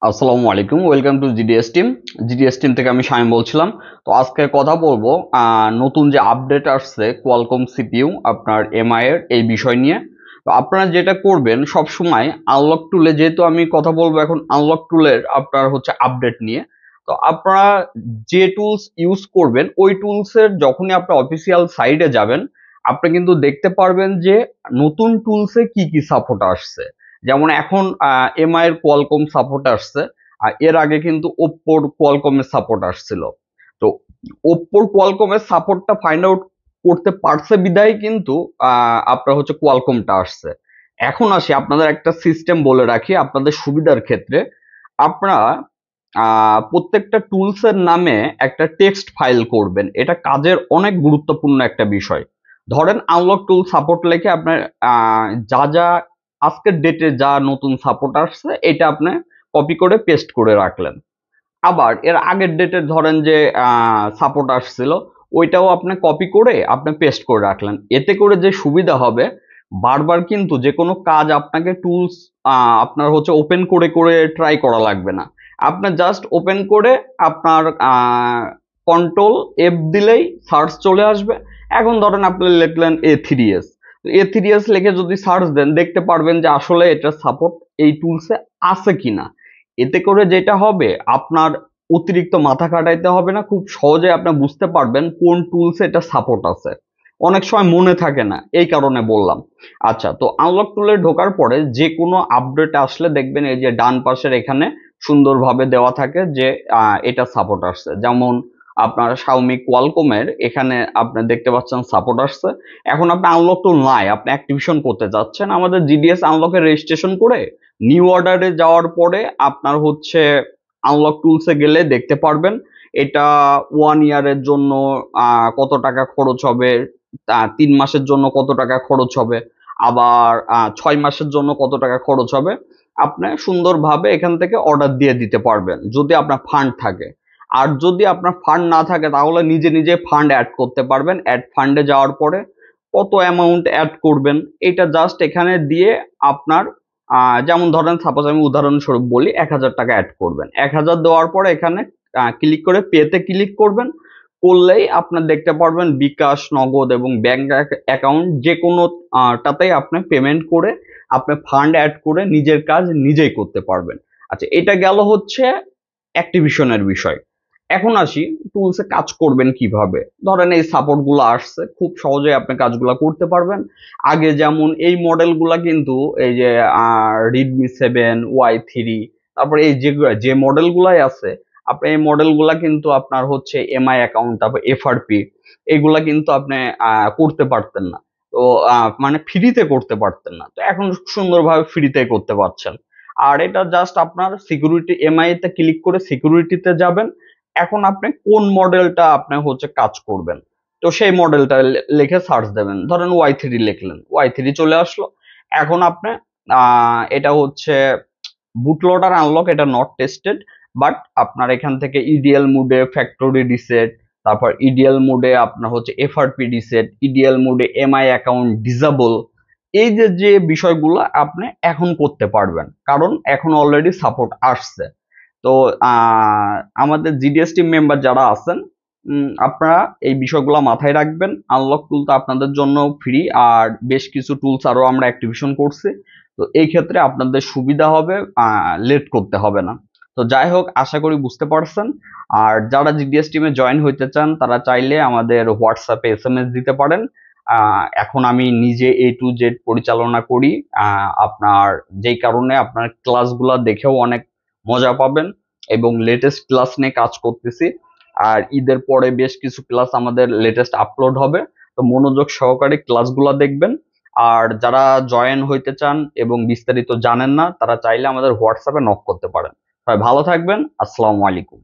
আসসালামু আলাইকুম, welcome to GDS team. GDS team থেকে আমি শামিম বলছিলাম। তো আজকে কথা বলবো নতুন যে আপডেট আসছে কোয়ালকম সিপিইউ আপনার এমআই এর এই বিষয় নিয়ে। তো আপনারা যেটা করবেন সব সময় আনলক টুলে, যেহেতু আমি কথা বলবো এখন আনলক টুলের আপনার হচ্ছে আপডেট নিয়ে। তো আপনারা যে টুলস ইউজ করবেন ওই টুলসের যখনই আপনার অফিসিয়াল সাইটে যাবেন, আপনি কিন্তু দেখতে পারবেন যে নতুন টুলসে কি কি সাপোর্ট আসছে। যেমন এখন এমআই এর কোয়ালকম সাপোর্ট আসছে, আর এর আগে কিন্তু ওপ্পোর কোয়ালকমের সাপোর্ট আসছিল। তো ওপ্পোর কোয়ালকমের সাপোর্টটা ফাইন্ড আউট করতে পারছে বিদায় কিন্তু আপনার হচ্ছে কোয়ালকমটা আসছে। এখন আসি আপনাদের একটা সিস্টেম বলে রাখি আপনাদের সুবিধার ক্ষেত্রে। আপনারা প্রত্যেকটা টুলসের নামে একটা টেক্সট ফাইল করবেন, এটা কাজের অনেক গুরুত্বপূর্ণ একটা বিষয়। ধরেন আনলক টুল সাপোর্ট লিখে আপনার যা যা আজকের ডেটে যা নতুন সাপোর্ট আসছে এটা আপনি কপি করে পেস্ট করে রাখলেন। আবার এর আগের ডেটের ধরেন যে সাপোর্ট আসছিল ওইটাও আপনি কপি করে আপনি পেস্ট করে রাখলেন। এতে করে যে সুবিধা হবে, বারবার কিন্তু যে কোনো কাজ আপনাকে টুলস আপনার হচ্ছে ওপেন করে করে ট্রাই করা লাগবে না। আপনি জাস্ট ওপেন করে আপনার কন্ট্রোল এফ দিলেই সার্চ চলে আসবে। এখন ধরেন আপনি লিখলেন A3S, A3S লিখে যদি সার্চ দেন দেখতে পারবেন যে আসলে এটা সাপোর্ট এই টুলসে আছে কিনা। এতে করে যেটা হবে, আপনার অতিরিক্ত মাথা খাটাইতে হবে না, খুব সহজে আপনি বুঝতে পারবেন কোন টুলসে এটা সাপোর্ট আছে। অনেক সময় মনে থাকে না, এই কারণে বললাম। আচ্ছা, তো আনলক টুলে ঢোকার পরে যে কোনো আপডেট আসলে দেখবেন এই যে ডান পাশের এখানে সুন্দরভাবে দেওয়া থাকে যে এটা সাপোর্ট আসছে। যেমন আপনার শাওমি কোয়ালকমের এখানে আপনি দেখতে পাচ্ছেন সাপোর্ট আসছে। এখন আপনি আনলক টুল নাই, আপনি অ্যাক্টিভেশন করতে যাচ্ছেন, আমাদের জিডিএস আনলকে রেজিস্ট্রেশন করে নিউ অর্ডারে যাওয়ার পরে আপনার হচ্ছে আনলক টুলসে গেলে দেখতে পারবেন এটা 1 ইয়ারের জন্য কত টাকা খরচ হবে, 3 মাসের জন্য কত টাকা খরচ হবে, আবার 6 মাসের জন্য কত টাকা খরচ হবে। আপনি সুন্দরভাবে এখান থেকে অর্ডার দিয়ে দিতে পারবেন যদি আপনার ফান্ড থাকে। আর যদি আপনার ফান্ড না থাকে তাহলে নিজে নিজে ফান্ড অ্যাড করতে পারবেন। অ্যাড ফান্ডে যাওয়ার পরে কত অ্যামাউন্ট অ্যাড করবেন এটা জাস্ট এখানে দিয়ে আপনার যেমন ধরেন সাপোজ আমি উদাহরণস্বরূপ বলি 1,000 টাকা অ্যাড করবেন। 1,000 দেওয়ার পরে এখানে ক্লিক করে পেতে ক্লিক করবেন। করলেই আপনার দেখতে পারবেন বিকাশ, নগদ এবং ব্যাংক অ্যাকাউন্ট যে কোনো টাতেই আপনি পেমেন্ট করে আপনি ফান্ড অ্যাড করে নিজের কাজ নিজেই করতে পারবেন। আচ্ছা, এটা গেল হচ্ছে অ্যাক্টিভিশনের বিষয়। এখন আসি টুলসে কাজ করবেন কিভাবে। ধরেন এই সাপোর্ট গুলো আসছে, খুব সহজে আপনি কাজগুলো করতে পারবেন। আগে যেমন এই মডেলগুলা কিন্তু এই যে Redmi 7 Y3, তারপরে এই যে মডেলগুলাই আছে, আপনি এই মডেলগুলা কিন্তু আপনার হচ্ছে এমআই অ্যাকাউন্ট, তারপর এফআরপি, এগুলা কিন্তু আপনি করতে পারতেন না। তো মানে ফ্রিতে করতে পারতেন না, তো এখন সুন্দরভাবে ফ্রিতে করতে পারছেন। আর এটা জাস্ট আপনার সিকিউরিটি এমআই তে ক্লিক করে সিকিউরিটিতে যাবেন। এখন আপনি কোন মডেলটা আপনি হচ্ছে কাজ করবেন, তো সেই মডেলটা লিখে সার্চ দেবেন। ধরেন Y3 লিখলেন, Y3 চলে আসলো। এখন আপনি এটা হচ্ছে বুটলোডার আনলক, এটা নট টেস্টেড, বাট আপনার এখান থেকে ইডিএল মোডে ফ্যাক্টরি রিসেট, তারপর ইডিএল মোডে আপনার হচ্ছে এফআরপি রিসেট, ইডিএল মোডে এমআই অ্যাকাউন্ট ডিসেবল, এই যে যে বিষয়গুলো আপনি এখন করতে পারবেন কারণ এখন অলরেডি সাপোর্ট আসছে। তো আমাদের জিডিএস টিম মেম্বার যারা আছেন, আপনারা এই বিষয়গুলো মাথায় রাখবেন। আনলক টুলটা আপনাদের জন্য ফ্রি, আর বেশ কিছু টুলস আরো আমরা অ্যাক্টিভেশন করছি। তো এই ক্ষেত্রে আপনাদের সুবিধা হবে, লেট করতে হবে না। তো যাই হোক, আশা করি বুঝতে পারছেন। আর যারা জিডিএস টিমে জয়েন হইতে চান তারা চাইলে আমাদের হোয়াটসঅ্যাপে এসএমএস দিতে পারেন। এখন আমি নিজে A to Z পরিচালনা করি, আপনার যেই কারণে আপনার ক্লাসগুলা দেখেও অনেক মজা পাবেন এবং লেটেস্ট ক্লাস নিয়ে কাজ করতেছি। আর ঈদের পরে বেশ কিছু ক্লাস আমাদের লেটেস্ট আপলোড হবে, তো মনোযোগ সহকারে ক্লাসগুলো দেখবেন। আর যারা জয়েন হইতে চান এবং বিস্তারিত জানেন না তারা চাইলে আমাদের হোয়াটসঅ্যাপে নক করতে পারেন। সবাই ভালো থাকবেন, আসসালামু আলাইকুম।